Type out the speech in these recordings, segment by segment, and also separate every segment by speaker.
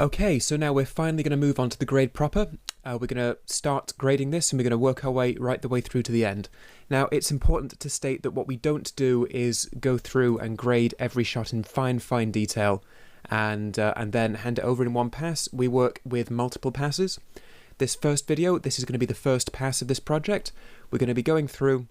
Speaker 1: Okay, so now we're finally going to move on to the grade proper. We're going to start grading this and we're going to work our way right the way through to the end. Now, it's important to state that what we don't do is go through and grade every shot in fine detail and then hand it over in one pass. We work with multiple passes. This first video, this is going to be the first pass of this project. We're going to be going through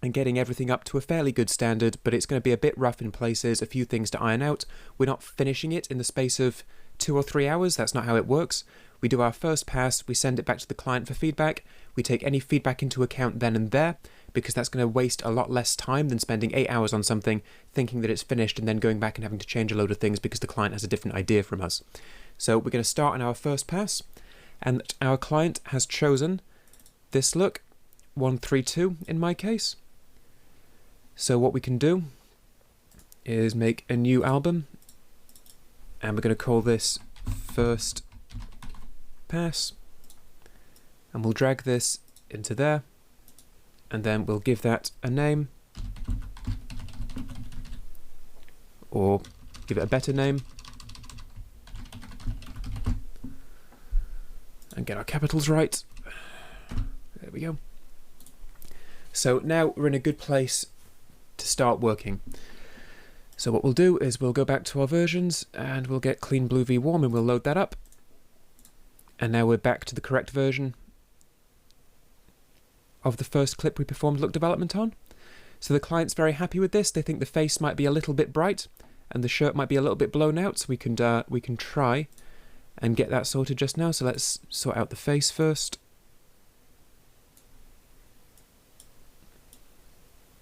Speaker 1: and getting everything up to a fairly good standard, but it's going to be a bit rough in places, a few things to iron out. We're not finishing it in the space of 2 or 3 hours. That's not how it works. We do our first pass, we send it back to the client for feedback, we take any feedback into account then and there, because that's going to waste a lot less time than spending 8 hours on something, thinking that it's finished and then going back and having to change a load of things because the client has a different idea from us. So we're going to start on our first pass, and our client has chosen this look, 132 in my case. So what we can do is make a new album, and we're going to call this first pass, and we'll drag this into there, and then we'll give that a name, or give it a better name, and get our capitals right. There we go. So now we're in a good place to start working. So what we'll do is we'll go back to our versions and we'll get clean blue v warm and we'll load that up. And now we're back to the correct version of the first clip we performed look development on. So the client's very happy with this. They think the face might be a little bit bright and the shirt might be a little bit blown out, so we can try and get that sorted just now. So let's sort out the face first.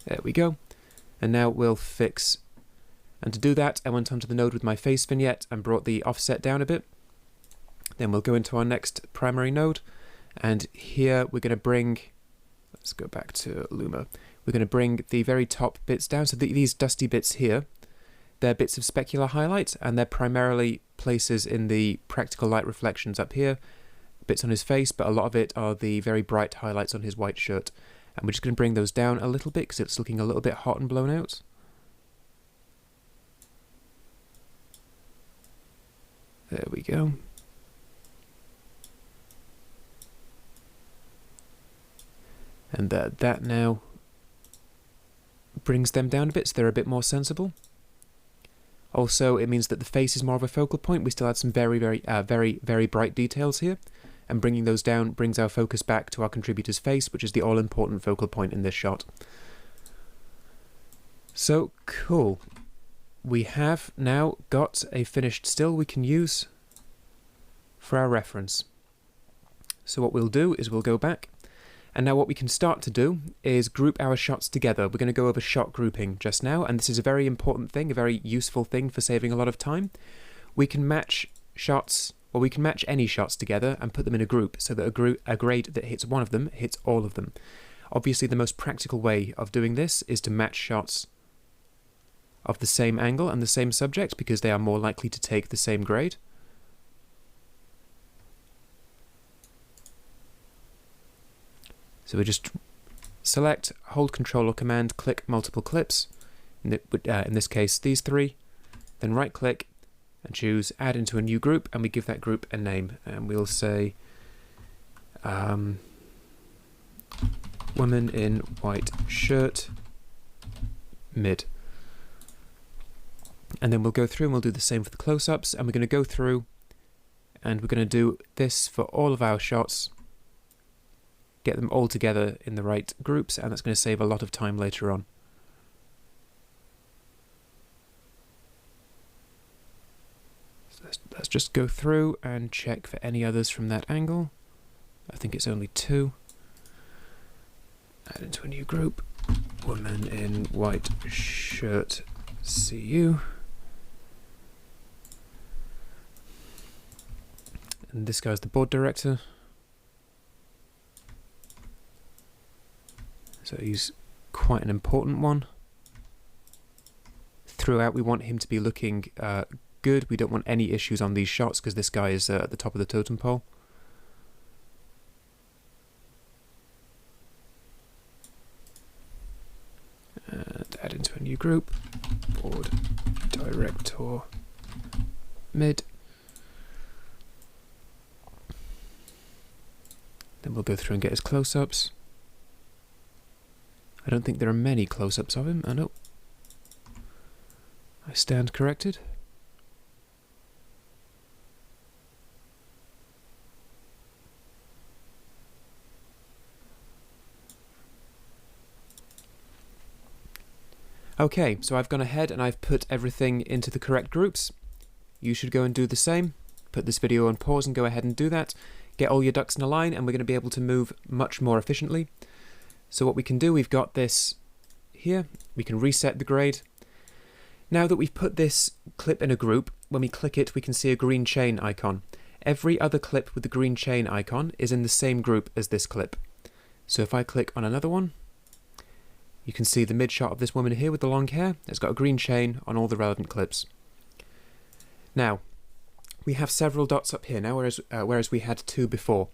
Speaker 1: There we go. And now we'll fix. And to do that, I went onto the node with my face vignette and brought the offset down a bit. Then we'll go into our next primary node, and here we're going to bring, let's go back to Luma, we're going to bring the very top bits down. So these dusty bits here, they're bits of specular highlight, and they're primarily places in the practical light reflections up here, bits on his face, but a lot of it are the very bright highlights on his white shirt. And we're just going to bring those down a little bit because it's looking a little bit hot and blown out. There we go. And that now brings them down a bit so they're a bit more sensible. Also, it means that the face is more of a focal point. We still had some very bright details here. And bringing those down brings our focus back to our contributor's face, which is the all-important focal point in this shot. So, cool. We have now got a finished still we can use for our reference. So what we'll do is we'll go back, and now what we can start to do is group our shots together. We're going to go over shot grouping just now, and this is a very important thing, a very useful thing for saving a lot of time. We can match shots, or we can match any shots together and put them in a group so that a grade that hits one of them hits all of them. Obviously, the most practical way of doing this is to match shots of the same angle and the same subject because they are more likely to take the same grade. So we just select, hold Control or Command, click multiple clips, in this case these three, then right click and choose add into a new group, and we give that group a name, and we'll say woman in white shirt mid. And then we'll go through and we'll do the same for the close-ups, and we're going to go through and we're going to do this for all of our shots, get them all together in the right groups, and that's going to save a lot of time later on. So let's just go through and check for any others from that angle. I think it's only 2. Add into a new group, woman in white shirt CU. And this guy's the board director. So he's quite an important one. Throughout we want him to be looking good. We don't want any issues on these shots because this guy is at the top of the totem pole. And add into a new group, board director mid. Then we'll go through and get his close-ups. I don't think there are many close-ups of him. Oh no. I stand corrected. Okay, so I've gone ahead and I've put everything into the correct groups. You should go and do the same. Put this video on pause and go ahead and do that. Get all your ducks in a line and we're going to be able to move much more efficiently. So what we can do, we've got this here. We can reset the grade. Now that we've put this clip in a group, when we click it, we can see a green chain icon. Every other clip with the green chain icon is in the same group as this clip. So if I click on another one, you can see the mid shot of this woman here with the long hair. It's got a green chain on all the relevant clips. Now, we have several dots up here now, whereas we had two before.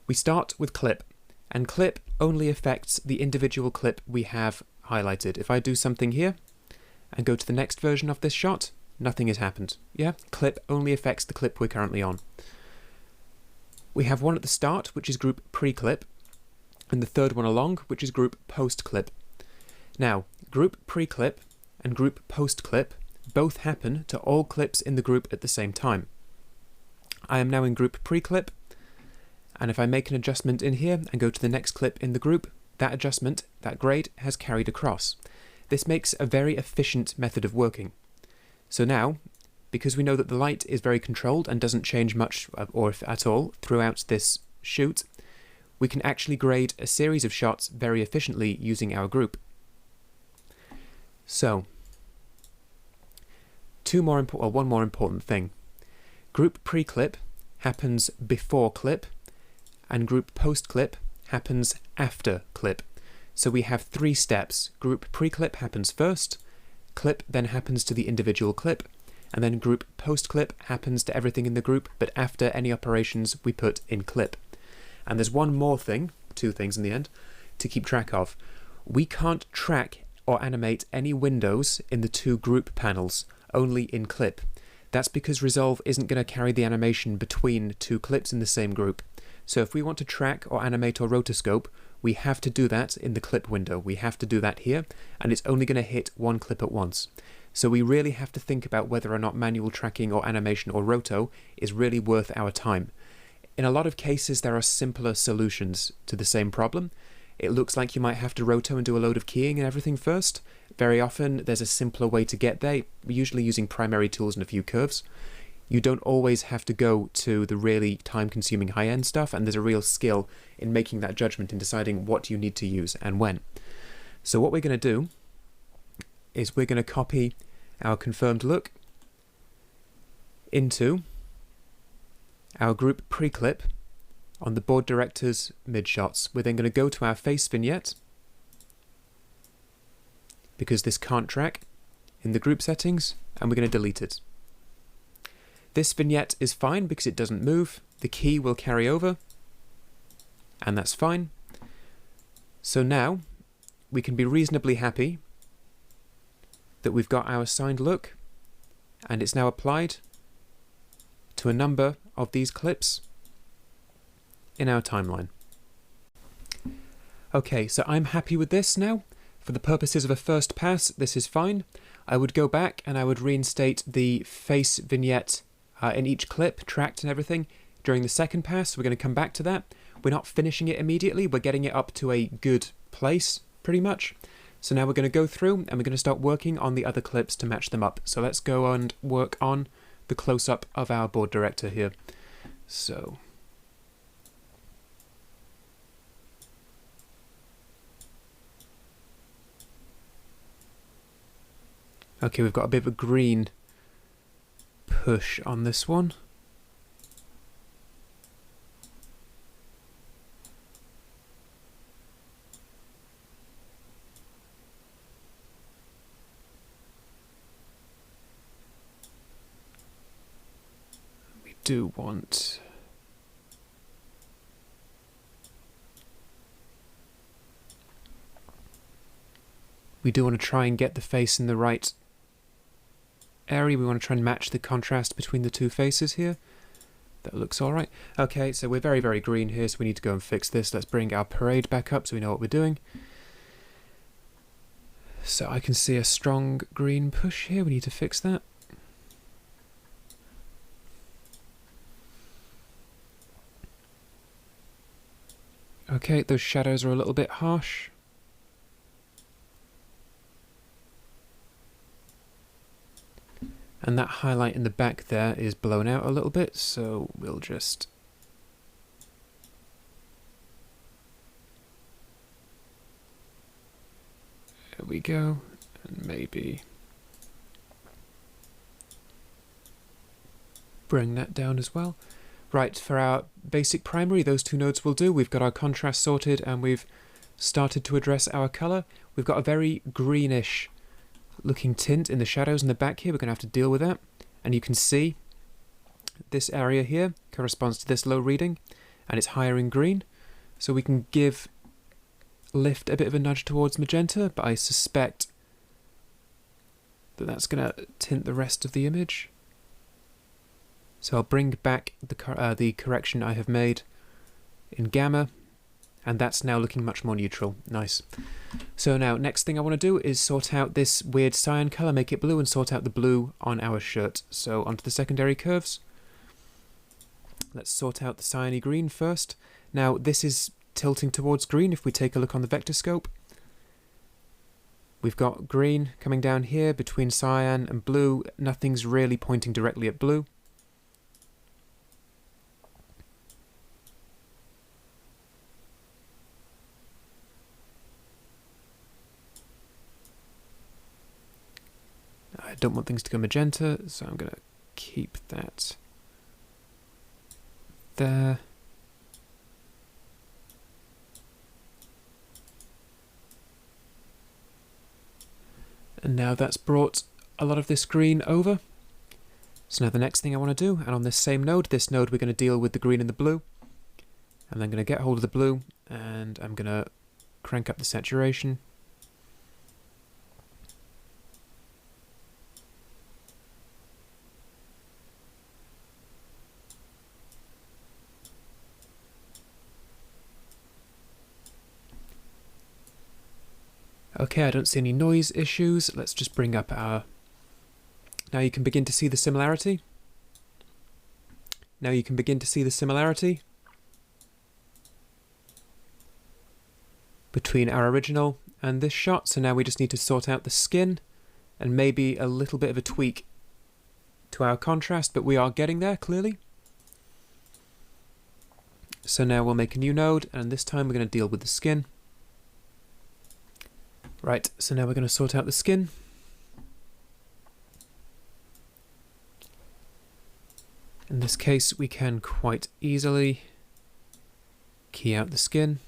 Speaker 1: We start with clip, and clip only affects the individual clip we have highlighted. If I do something here and go to the next version of this shot, nothing has happened. Yeah, clip only affects the clip we're currently on. We have one at the start, which is group pre-clip, and the third one along, which is group post-clip. Now, group pre-clip and group post-clip both happen to all clips in the group at the same time. I am now in group pre-clip, and if I make an adjustment in here and go to the next clip in the group, that adjustment, that grade, has carried across. This makes a very efficient method of working. So now, because we know that the light is very controlled and doesn't change much or if at all throughout this shoot, we can actually grade a series of shots very efficiently using our group. So, one more important thing. Group pre-clip happens before clip, and group post-clip happens after clip. So we have three steps. Group pre-clip happens first, clip then happens to the individual clip, and then group post-clip happens to everything in the group, but after any operations we put in clip. And there's one more thing, two things in the end, to keep track of. We can't track or animate any windows in the two group panels, only in clip. That's because Resolve isn't going to carry the animation between two clips in the same group. So if we want to track or animate or rotoscope, we have to do that in the clip window. We have to do that here, and it's only going to hit one clip at once. So we really have to think about whether or not manual tracking or animation or roto is really worth our time. In a lot of cases, there are simpler solutions to the same problem. It looks like you might have to roto and do a load of keying and everything first. Very often there's a simpler way to get there, usually using primary tools and a few curves. You don't always have to go to the really time-consuming high-end stuff, and there's a real skill in making that judgment and deciding what you need to use and when. So what we're going to do is we're going to copy our confirmed look into our group pre-clip on the board director's mid-shots. We're then going to go to our face vignette, because this can't track, in the group settings, and we're going to delete it. This vignette is fine because it doesn't move. The key will carry over, and that's fine. So now we can be reasonably happy that we've got our signed look, and it's now applied to a number of these clips in our timeline. Okay, so I'm happy with this now. For the purposes of a first pass, this is fine. I would go back and I would reinstate the face vignette in each clip, tracked and everything, during the second pass. We're going to come back to that. We're not finishing it immediately, we're getting it up to a good place, pretty much. So now we're going to go through and we're going to start working on the other clips to match them up. So let's go and work on the close-up of our board director here. So okay, we've got a bit of a green push on this one. We do want to try and get the face in the right area. We want to try and match the contrast between the two faces here. That looks all right. Okay, so we're very, very green here, so we need to go and fix this. Let's bring our parade back up so we know what we're doing. So I can see a strong green push here. We need to fix that. Okay, those shadows are a little bit harsh. And that highlight in the back there is blown out a little bit, so we'll just... There we go, and maybe bring that down as well. Right, for our basic primary, those two nodes will do. We've got our contrast sorted and we've started to address our colour. We've got a very greenish looking tint in the shadows in the back here. We're going to have to deal with that. And you can see this area here corresponds to this low reading and it's higher in green. So we can give lift a bit of a nudge towards magenta, but I suspect that that's going to tint the rest of the image. So I'll bring back the correction I have made in gamma, and that's now looking much more neutral. Nice. So now, next thing I want to do is sort out this weird cyan colour, make it blue, and sort out the blue on our shirt. So onto the secondary curves. Let's sort out the cyany green first. Now, this is tilting towards green if we take a look on the vector scope. We've got green coming down here between cyan and blue. Nothing's really pointing directly at blue. I don't want things to go magenta, so I'm going to keep that there. And now that's brought a lot of this green over. So now the next thing I want to do, and on this same node, this node we're going to deal with the green and the blue. And I'm going to get hold of the blue, and I'm going to crank up the saturation. Okay, I don't see any noise issues. Let's just bring up our... Now you can begin to see the similarity. Now you can begin to see the similarity between our original and this shot. So now we just need to sort out the skin and maybe a little bit of a tweak to our contrast, but we are getting there, clearly. So now we'll make a new node, and this time we're going to deal with the skin. Right, so now we're going to sort out the skin. In this case, we can quite easily key out the skin.